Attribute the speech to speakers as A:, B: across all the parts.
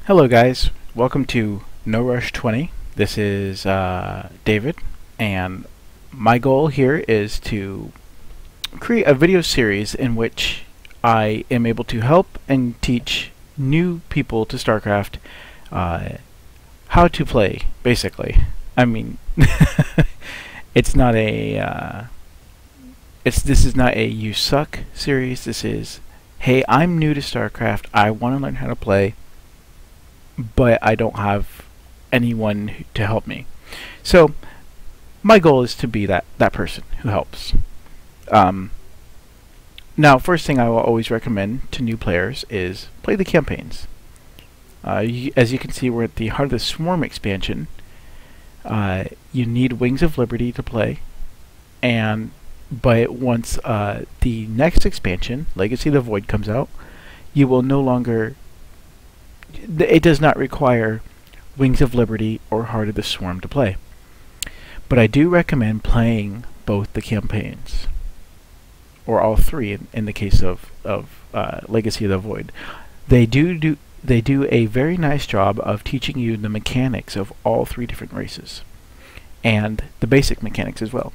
A: Hello guys, welcome to No Rush 20. This is David, and my goal here is to create a video series in which I am able to help and teach new people to Starcraft how to play, basically. I mean, it's not a this is not a you suck series. This is, hey, I'm new to Starcraft, I want to learn how to play, but I don't have anyone to help me. So my goal is to be that person who helps. Now, first thing I will always recommend to new players is play the campaigns. As you can see, we're at the Heart of the Swarm expansion. You need Wings of Liberty to play, but once the next expansion, Legacy of the Void, comes out, you will no longer. It does not require Wings of Liberty or Heart of the Swarm to play. But I do recommend playing both the campaigns, or all three in the case of Legacy of the Void. They do a very nice job of teaching you the mechanics of all three different races, and the basic mechanics as well.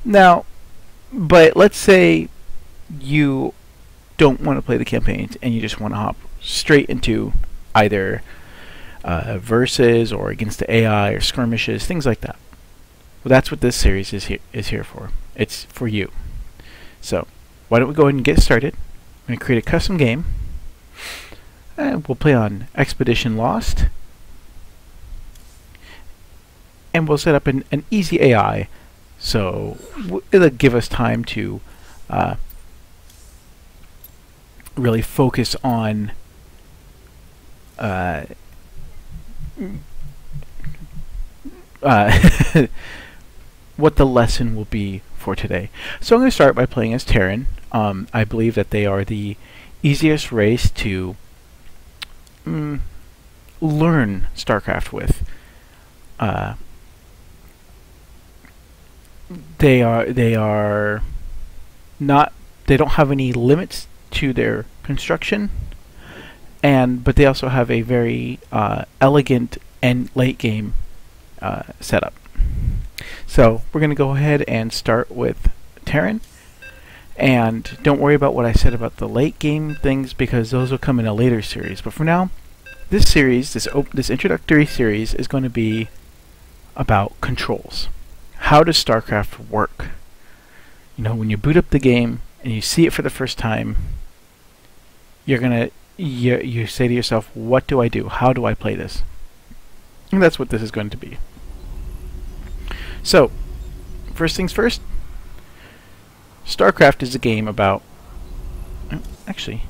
A: Now, but let's say you don't want to play the campaigns and you just want to hop straight into either versus or against the AI or skirmishes, things like that. Well, that's what this series is here for. It's for you. So why don't we go ahead and get started. I'm going to create a custom game, and we'll play on Expedition Lost, and we'll set up an easy AI, so it'll give us time to really focus on what the lesson will be for today. So I'm going to start by playing as Terran. I believe that they are the easiest race to learn Starcraft with. They don't have any limits to their construction, but they also have a very elegant and late game setup. So we're going to go ahead and start with Terran, and don't worry about what I said about the late game things, because those will come in a later series. But for now, this series, this introductory series, is going to be about controls. How does Starcraft work? You know, when you boot up the game and you see it for the first time, you say to yourself, what do I do? How do I play this? And that's what this is going to be. So, first things first, Starcraft is a game about... actually,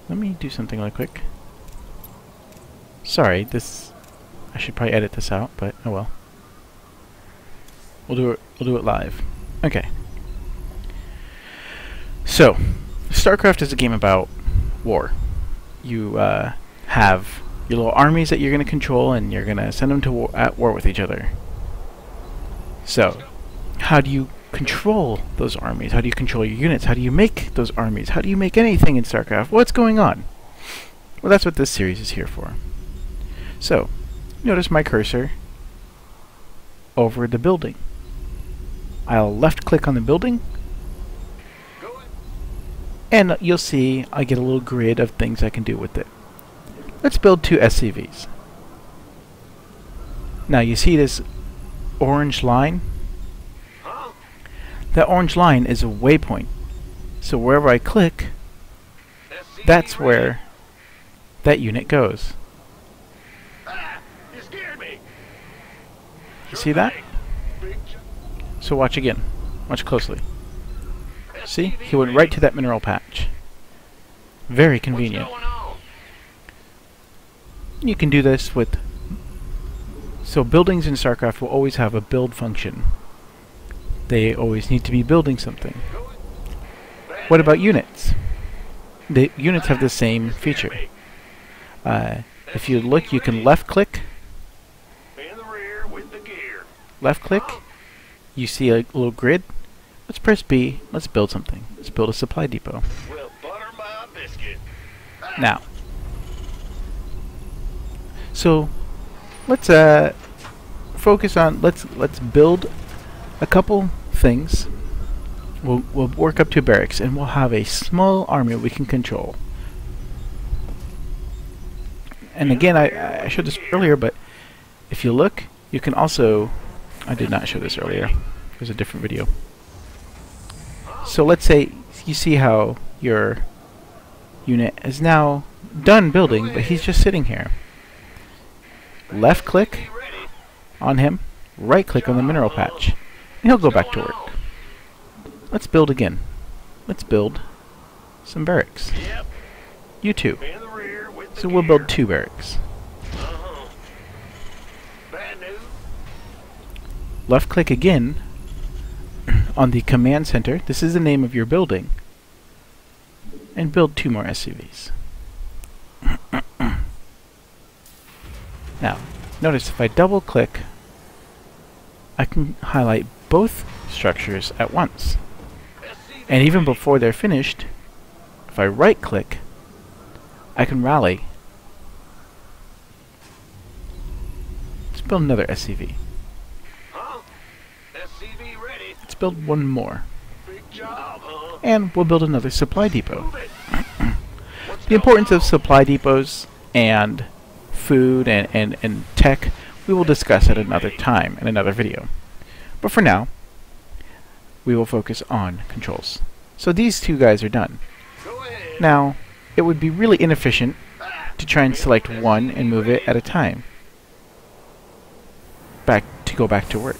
A: let me do something really quick. Sorry, I should probably edit this out, but oh well. We'll do it live. Okay. So, Starcraft is a game about war. You have your little armies that you're going to control, and you're going to send them to at war with each other. So, how do you control those armies? How do you control your units? How do you make those armies? How do you make anything in Starcraft? What's going on? Well, that's what this series is here for. So, notice my cursor over the building. I'll left click on the building, and you'll see I get a little grid of things I can do with it. Let's build 2 SCVs. Now you see this orange line? That orange line is a waypoint. So wherever I click, that's where that unit goes. You see that? So watch again. Watch closely. See? He went right to that mineral patch. Very convenient. You can do this with... So buildings in Starcraft will always have a build function. They always need to be building something. What about units? The units have the same feature. If you look, you can left click. Left click. You see a little grid. Let's press B. Let's build something. Let's build a supply depot.
B: Well, butter my biscuits.
A: Now, so let's focus on let's build a couple things. We'll work up to barracks, and we'll have a small army we can control. And again, I showed this earlier, but if you look, you can also... I did not show this earlier. It was a different video. So let's say you see how your unit is now done building, but he's just sitting here. Left click on him, right click on the mineral patch, and he'll go back to work. Let's build again. Let's build some barracks. You too. So we'll build 2 barracks. Left click again on the command center. This is the name of your building. And build 2 more SCVs. Now, notice if I double click, I can highlight both structures at once. And even before they're finished, if I right click, I can rally. Let's build another SCV. Let's build 1 more. And we'll build another supply depot. The importance of supply depots and food and tech we will discuss at another time in another video. But for now, we will focus on controls. So these 2 guys are done. Now, it would be really inefficient to try and select one and move it at a time. Go back to work.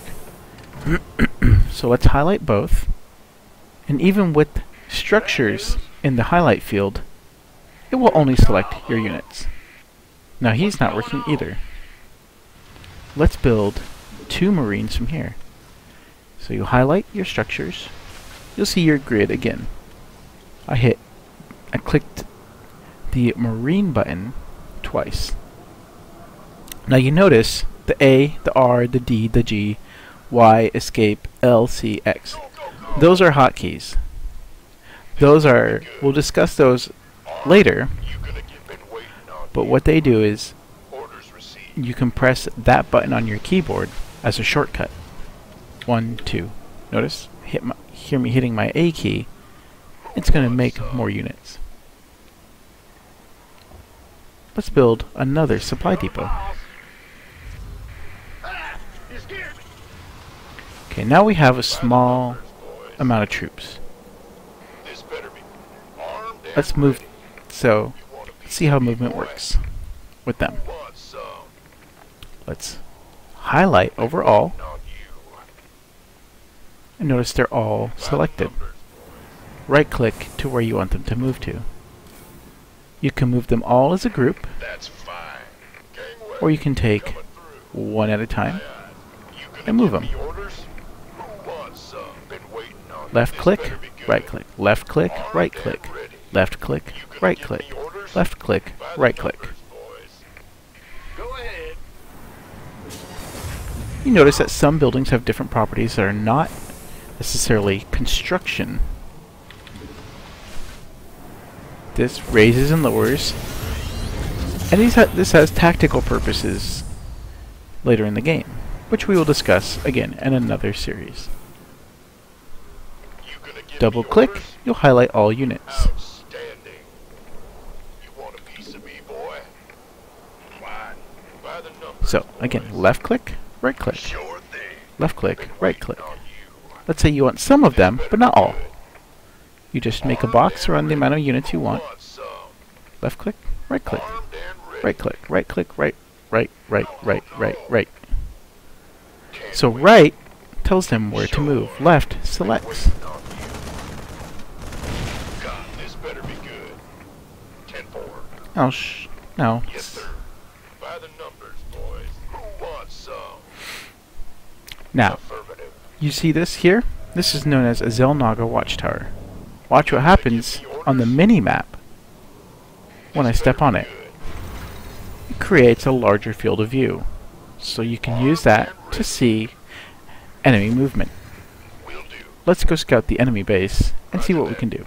A: So let's highlight both. And even with structures in the highlight field, it will only select your units. Now he's not working either. Let's build 2 Marines from here. So you highlight your structures. You'll see your grid again. I clicked the Marine button twice. Now you notice the A, the R, the D, the G, Y, escape, L, C, X. Those are hotkeys. We'll discuss those later, but what they do is you can press that button on your keyboard as a shortcut. 1, 2. Notice, hear me hitting my A key. It's going to make more units. Let's build another supply depot. Okay, now we have a small amount of troops. Let's move. So, let's see how movement works with them. Let's highlight overall. And notice they're all selected. Right click to where you want them to move to. You can move them all as a group, or you can take one at a time and move them. Left click, right click, left click, right click, left click, right click, left click, right click. You notice that some buildings have different properties that are not necessarily construction. This raises and lowers, and this has tactical purposes later in the game, which we will discuss again in another series. Double click, you'll highlight all units. So again, left click, right click, left click, right click. Let's say you want some of them, but not all. You just make a box around the amount of units you want. Left click, right click, right click, right click, right, right, right, right, right, right. So right tells them where to move. Left selects. Now, now, you see this here? This is known as a Zelnaga watchtower. Watch what happens on the mini-map when I step on it. It creates a larger field of view, so you can use that to see enemy movement. Let's go scout the enemy base and see what we can do.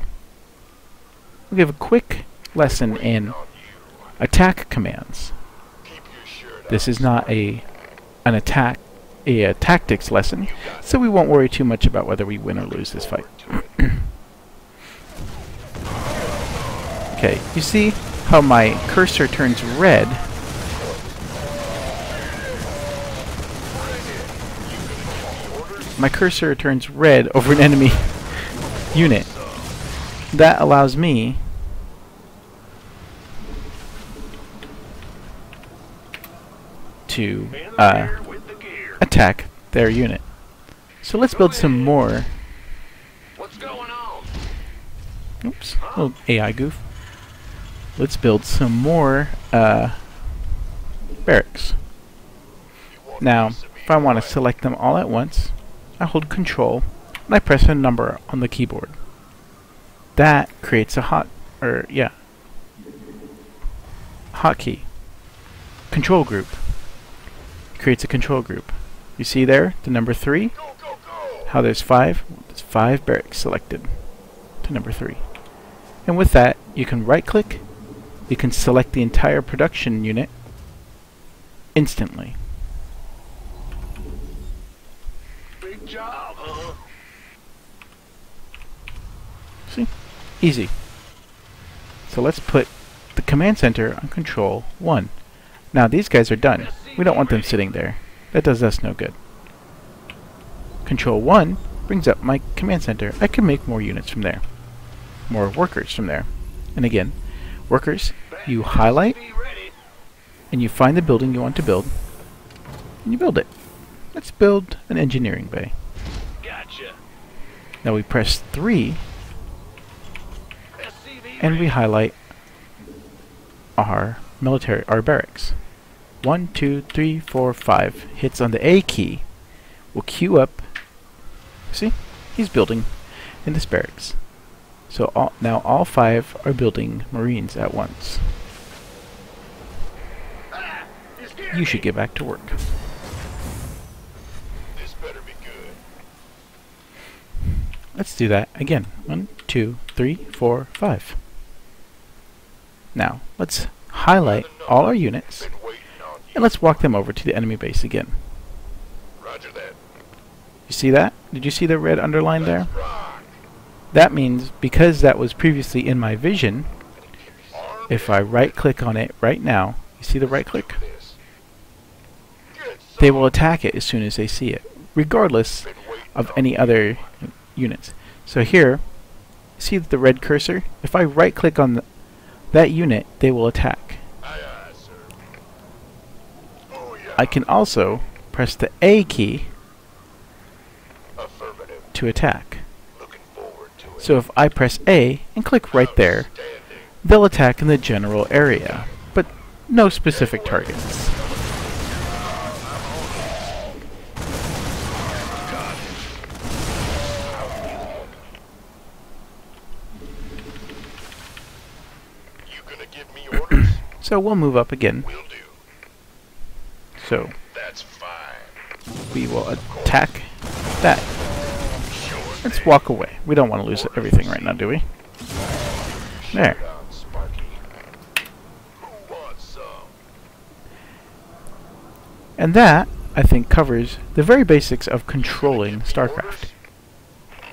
A: We'll give a quick lesson in attack commands. This is not a tactics lesson, so we won't worry too much about whether we win or lose this fight. Okay, you see how my cursor turns red? My cursor turns red over an enemy unit. That allows me to attack their unit. So let's build some more.
B: What's going on?
A: Oops, little AI goof. Let's build some more barracks. Now, if I want to select them all at once, I hold Control and I press a number on the keyboard. That creates a hotkey. Control group. Creates a control group. You see there, the number 3? How there's 5? There's 5 barracks selected to number 3. And with that, you can right click, you can select the entire production unit instantly.
B: Big job, huh?
A: See? Easy. So let's put the command center on Control 1. Now these guys are done. We don't want them sitting there. That does us no good. Control 1 brings up my command center. I can make more units from there. More workers from there. And again, workers, you highlight and you find the building you want to build and you build it. Let's build an engineering bay.
B: Gotcha.
A: Now we press 3 and we highlight our barracks. 1, 2, 3, 4, 5 hits on the A key will queue up. See? He's building in this barracks. So now all 5 are building Marines at once. You should get back to work.
B: This better be good.
A: Let's do that again. 1, 2, 3, 4, 5. Now, let's highlight all our units and let's walk them over to the enemy base again.
B: Roger that.
A: You see that? Did you see the red underline there? That means because that was previously in my vision, if I right click on it right now, you see the right click? They will attack it as soon as they see it, regardless of any other units. So here, see the red cursor? If I right click on that unit, they will attack. I can also press the A key to attack. So if I press A and click right there, they'll attack in the general area, but no specific targets. So we'll move up again. So we will attack that. Let's walk away. We don't want to lose everything right now, do we? There. And that, I think, covers the very basics of controlling StarCraft.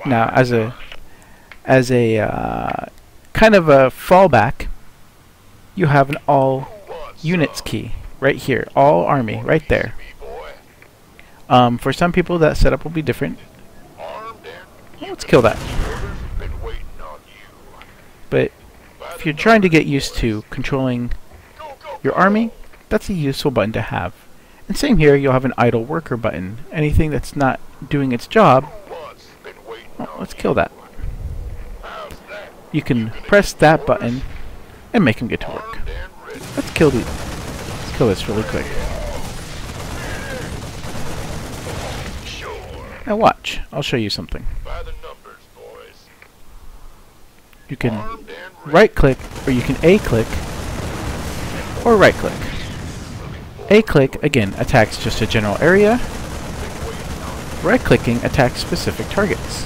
A: Now, as a kind of a fallback, you have an all units key right here, all army right there. For some people, that setup will be different. Let's kill that. But if you're trying to get used to controlling your army, that's a useful button to have. And same here, you'll have an idle worker button. Anything that's not doing its job, well, let's kill that. You can press that button and make him get to work. Let's kill this really quick. Now watch, I'll show you something. You can right click, or you can A click, or right click. A click, again, attacks just a general area. Right clicking attacks specific targets.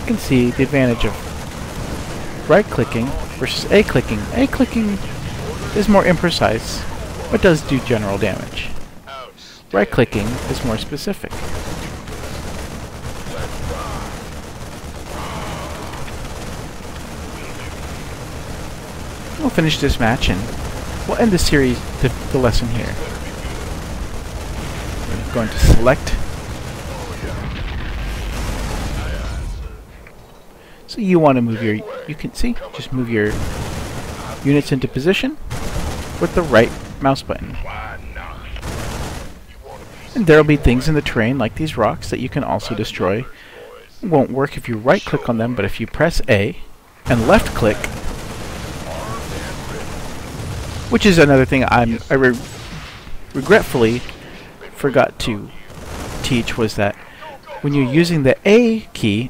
A: can see the advantage of right-clicking versus A-clicking. A-clicking is more imprecise, but does do general damage. Right-clicking is more specific. We'll finish this match and we'll end the series, the lesson here. We're going to select. So you want to move your, you can see, just move your units into position with the right mouse button. And there will be things in the terrain like these rocks that you can also destroy. It won't work if you right click on them, but if you press A and left click, which is another thing I regretfully forgot to teach, was that when you're using the A key,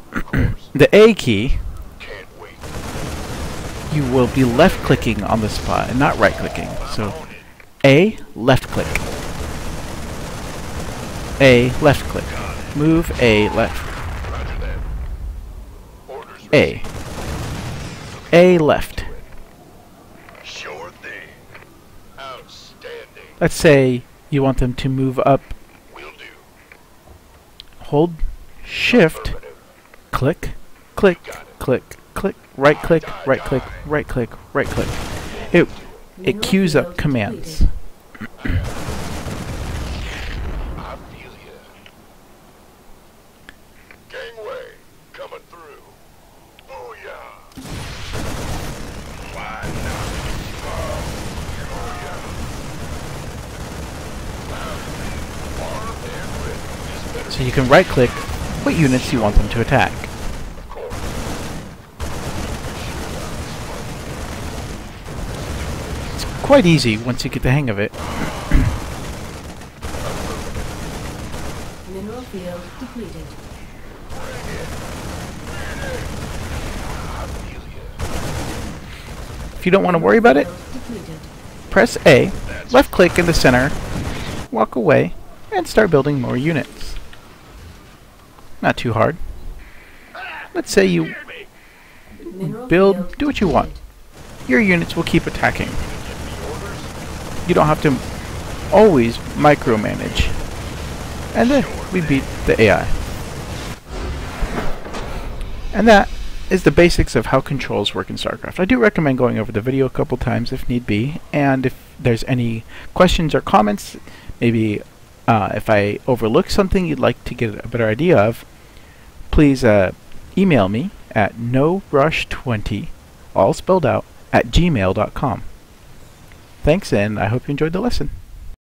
A: you will be left clicking on the spot and not right clicking. So A, left click. A, left click. Move A, left. A. A, left.
B: Sure thing. Outstanding.
A: Let's say you want them to move up.
B: Will do.
A: Hold Shift, click, click, click, click, right click, right click, right click, right click. It queues up commands.
B: I feel ya. Gangway coming through. Booyah. Why not? Armed and ready. This better
A: So you can right click what units you want them to attack.
B: of course.
A: It's quite easy once you get the hang of it.
C: Mineral field depleted.
A: If you don't want to worry about it,
C: Depleted.
A: press A, left click in the center, walk away, and start building more units. Not too hard. Let's say you
C: Mineral
A: build,
C: field
A: do what you want.
C: depleted.
A: Your units will keep attacking. You don't have to always micromanage. And then we beat the AI. And that is the basics of how controls work in StarCraft. I do recommend going over the video a couple times if need be, and if there's any questions or comments, maybe if I overlook something you'd like to get a better idea of, please email me at norush20, all spelled out, @gmail.com. Thanks, and I hope you enjoyed the lesson.